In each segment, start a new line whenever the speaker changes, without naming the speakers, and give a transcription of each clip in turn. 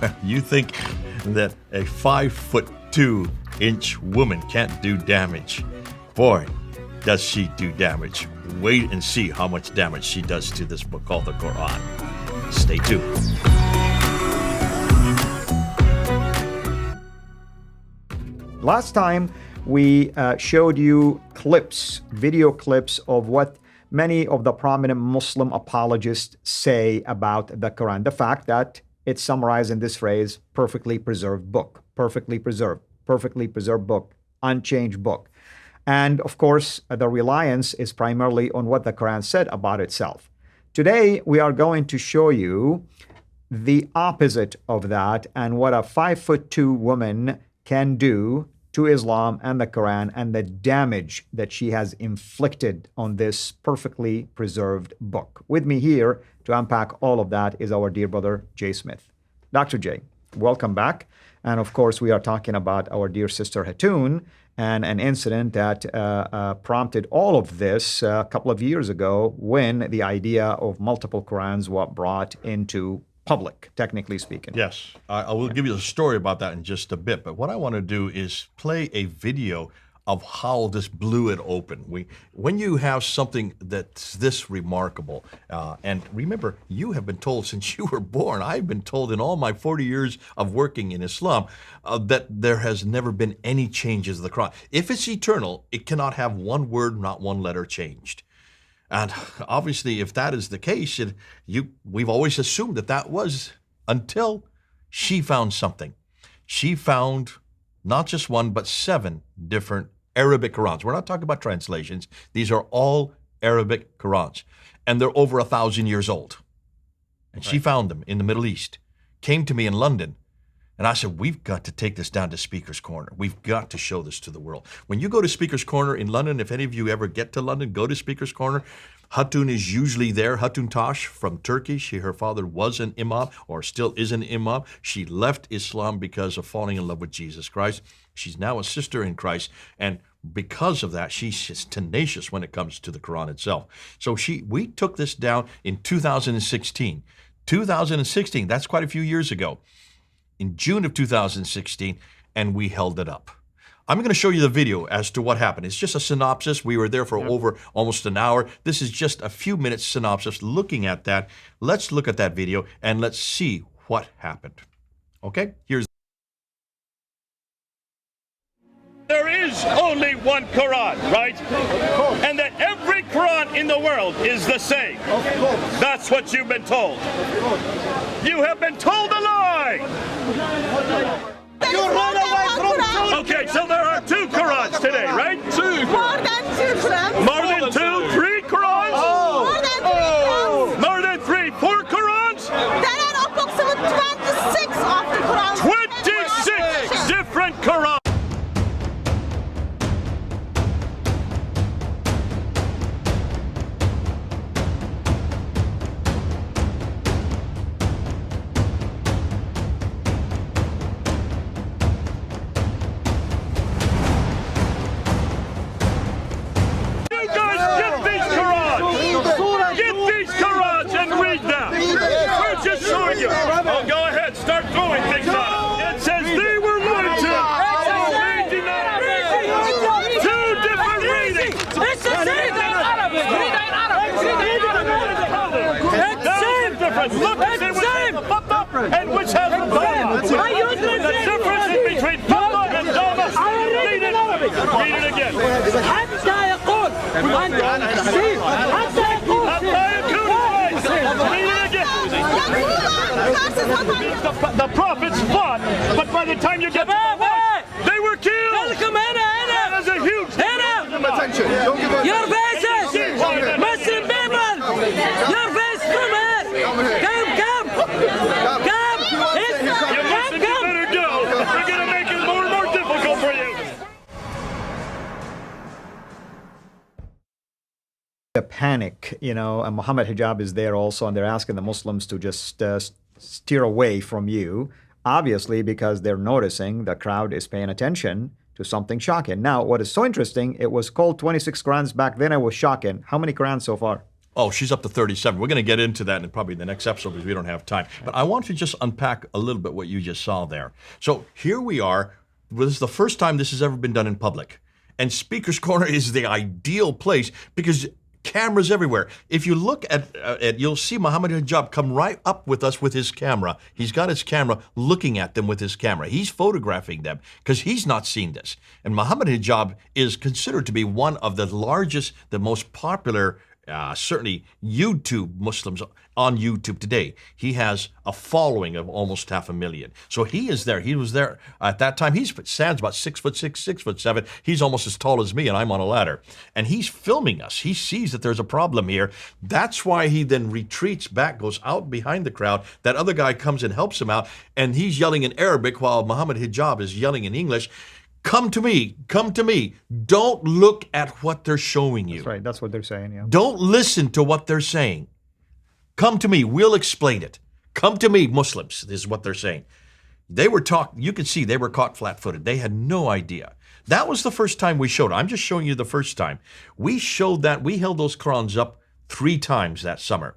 Well, you think that a 5'2" woman can't do damage. Boy, does she do damage. Wait and see how much damage she does to this book called the Qur'an. Stay tuned.
Last time we showed you clips, video clips of what many of the prominent Muslim apologists say about the Quran. The fact that it's summarized in this phrase, perfectly preserved book, perfectly preserved book, unchanged book. And of course, the reliance is primarily on what the Quran said about itself. Today, we are going to show you the opposite of that and what a 5'2" woman can do to Islam and the Quran and the damage that she has inflicted on this perfectly preserved book. With me here to unpack all of that is our dear brother, Jay Smith. Dr. Jay, welcome back. And of course, we are talking about our dear sister Hatun and an incident that prompted all of this a couple of years ago when the idea of multiple Qurans was brought into public, technically speaking.
Yes, I will give you a story about that in just a bit. But what I want to do is play a video of how this blew it open. When you have something that's this remarkable, and remember, you have been told since you were born, I've been told in all my 40 years of working in Islam, that there has never been any changes to the Quran. If it's eternal, it cannot have one word, not one letter changed. And obviously, if that is the case, we've always assumed that was until she found something. She found not just one, but 7 different Arabic Qur'ans. We're not talking about translations. These are all Arabic Qur'ans. And they're over 1,000 years old. And she found them in the Middle East, came to me in London. And I said, we've got to take this down to Speaker's Corner. We've got to show this to the world. When you go to Speaker's Corner in London, if any of you ever get to London, go to Speaker's Corner. Hatun is usually there. Hatun Tash from Turkey. Her father was an Imam or still is an Imam. She left Islam because of falling in love with Jesus Christ. She's now a sister in Christ. And because of that, she's just tenacious when it comes to the Quran itself. So we took this down in 2016. 2016, that's quite a few years ago. In June of 2016, and we held it up. I'm going to show you the video as to what happened. It's just a synopsis. We were there for over almost an hour. This is just a few minutes synopsis looking at that. Let's look at that video and let's see what happened. Okay, here's.
There is only one Quran, right? And that every Quran in the world is the same. That's what you've been told. You have been told a lie.
You run away from truth.
Okay, so there are 2 Qurans today, right? 2.
More than 2 Qurans.
More than 2, 3 Qurans?
More than 3 Qurans.
More than 3, 4 Qurans?
There are approximately 26 of the Qurans.
26 different Qurans. Oh, go ahead, start throwing things out. It says they were lied to. Two different readings.
It's the same in Arabic. Read in Arabic.
That's different. Look, they were and which has the dhamma. The difference is between dhamma and dhamma. Read it. Read it again.
حتى يقول حتى يقول
The prophets fought, but by the time you get to the fight, they were killed. That is a huge
attention. Your faces, Muslim people, your face, come here. Come.
You better go. We're going to make it more and more difficult for you.
The panic, and Muhammad Hijab is there also, and they're asking the Muslims to just steer away from you, obviously because they're noticing the crowd is paying attention to something shocking. Now, what is so interesting, it was called 26 Qurans back then. It was shocking. How many Qurans so far?
Oh, she's up to 37. We're going to get into that in probably the next episode because we don't have time. But I want to just unpack a little bit what you just saw there. So here we are. This is the first time this has ever been done in public. And Speaker's Corner is the ideal place because cameras everywhere. If you look at you'll see Muhammad Hijab come right up with us with his camera. He's got his camera looking at them with his camera. He's photographing them because he's not seen this. And Muhammad Hijab is considered to be one of the largest, the most popular certainly YouTube Muslims on YouTube today. He has a following of almost 500,000. So he is there. He was there at that time. He stands about 6'6", 6'7". He's almost as tall as me, and I'm on a ladder. And he's filming us. He sees that there's a problem here. That's why he then retreats back, goes out behind the crowd. That other guy comes and helps him out, and he's yelling in Arabic while Muhammad Hijab is yelling in English. Come to me, come to me. Don't look at what they're showing you.
That's right. That's what they're saying, yeah.
Don't listen to what they're saying. Come to me, we'll explain it. Come to me, Muslims, is what they're saying. They were you could see they were caught flat-footed. They had no idea. That was the first time we showed it. I'm just showing you the first time. We showed that, we held those Qur'ans up 3 times that summer.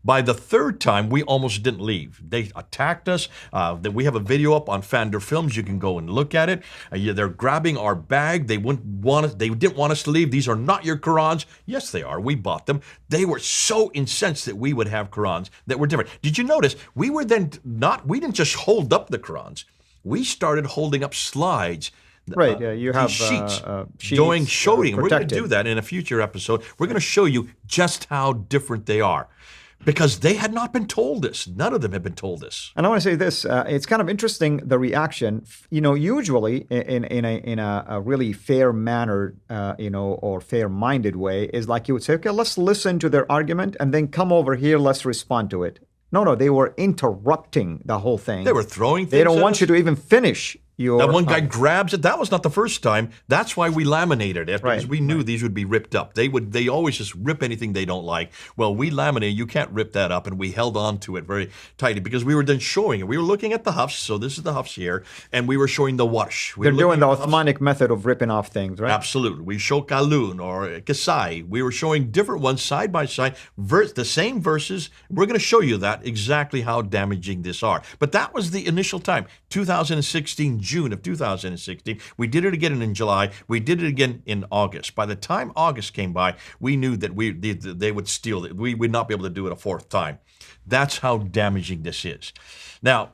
By the 3rd time, we almost didn't leave. They attacked us. We have a video up on pfanderfilms. You can go and look at it. They're grabbing our bag. They didn't want us to leave. These are not your Qur'ans. Yes, they are. We bought them. They were so incensed that we would have Qur'ans that were different. Did you notice? We didn't just hold up the Qur'ans. We started holding up slides.
Right, you have
sheets,
sheets
showing. We're going to
protected.
do that in a future episode. We're going to show you just how different they are. Because they had not been told this. None of them had been told this.
And I want to say this, it's kind of interesting, the reaction. You know, usually in a really fair manner, or fair-minded way, is like you would say, okay, let's listen to their argument and then come over here, let's respond to it. No, they were interrupting the whole thing.
They were throwing things
They don't
at
want
us.
you to even finish your...
That one guy grabs it. That was not the first time. That's why we laminated it, because
Right,
we knew these would be ripped up. They always just rip anything they don't like. Well, we laminated. You can't rip that up, and we held on to it very tightly because we were then showing it. We were looking at the hafs. So this is the hafs here, and we were showing the warsh.
They're doing the Uthmanic method of ripping off things, right?
Absolutely. We show Kalun or Kasai. We were showing different ones side by side, the same verses. We're going to show you that exactly how damaging this are. But that was the initial time, 2016, June of 2016. We did it again in July. We did it again in August. By the time August came by, we knew that they would steal it. We would not be able to do it a 4th time. That's how damaging this is. Now,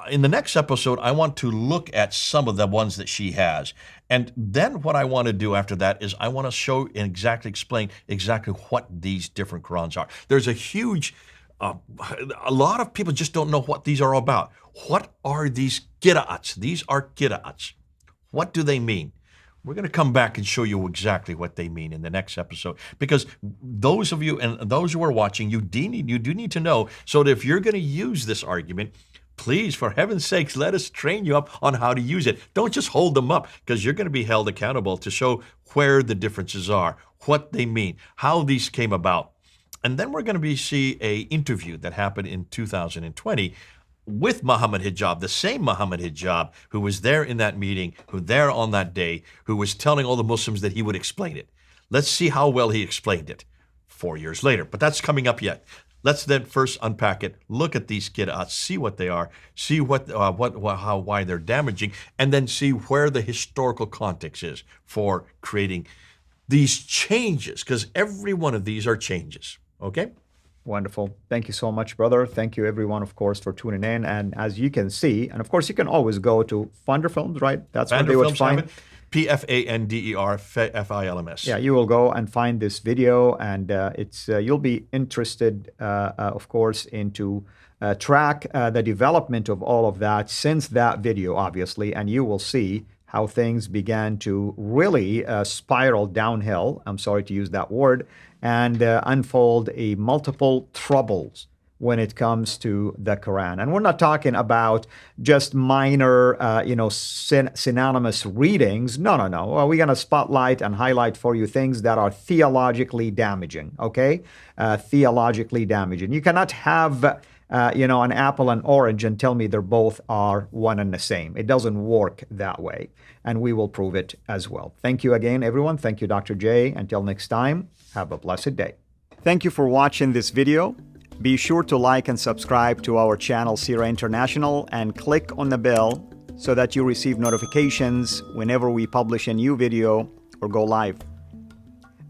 in the next episode, I want to look at some of the ones that she has. And then what I want to do after that is I want to show and explain exactly what these different Qur'ans are. There's a huge... a lot of people just don't know what these are about. What are these Qira'ats? These are Qira'ats. What do they mean? We're going to come back and show you exactly what they mean in the next episode. Because those of you and those who are watching, you do need to know, so that if you're going to use this argument, please, for heaven's sakes, let us train you up on how to use it. Don't just hold them up, because you're going to be held accountable to show where the differences are, what they mean, how these came about. And then we're going to see an interview that happened in 2020 with Muhammad Hijab, the same Muhammad Hijab who was there in that meeting, who there on that day, who was telling all the Muslims that he would explain it. Let's see how well he explained it 4 years later. But that's coming up yet. Let's then first unpack it, look at these Qira'ats, see what they are, see why they're damaging, and then see where the historical context is for creating these changes, because every one of these are changes. Okay?
Wonderful. Thank you so much, brother. Thank you, everyone, of course, for tuning in. And as you can see, and of course, you can always go to Pfanderfilms, right? That's where they would find...
PFANDERFILMS.
Yeah, you will go and find this video, and you'll be interested, of course, into track the development of all of that since that video, obviously, and you will see how things began to really spiral downhill, I'm sorry to use that word, and unfold a multiple troubles when it comes to the Quran. And we're not talking about just minor, synonymous readings. No. Well, we're going to spotlight and highlight for you things that are theologically damaging, okay? Theologically damaging. You cannot have, an apple and orange and tell me they're both are one and the same. It doesn't work that way. And we will prove it as well. Thank you again, everyone. Thank you, Dr. J. Until next time, have a blessed day. Thank you for watching this video. Be sure to like and subscribe to our channel CIRA International and click on the bell so that you receive notifications whenever we publish a new video or go live.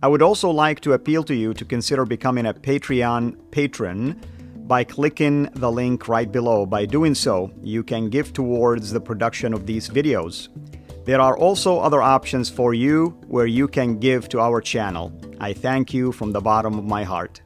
I would also like to appeal to you to consider becoming a Patreon patron by clicking the link right below. By doing so, you can give towards the production of these videos. There are also other options for you where you can give to our channel. I thank you from the bottom of my heart.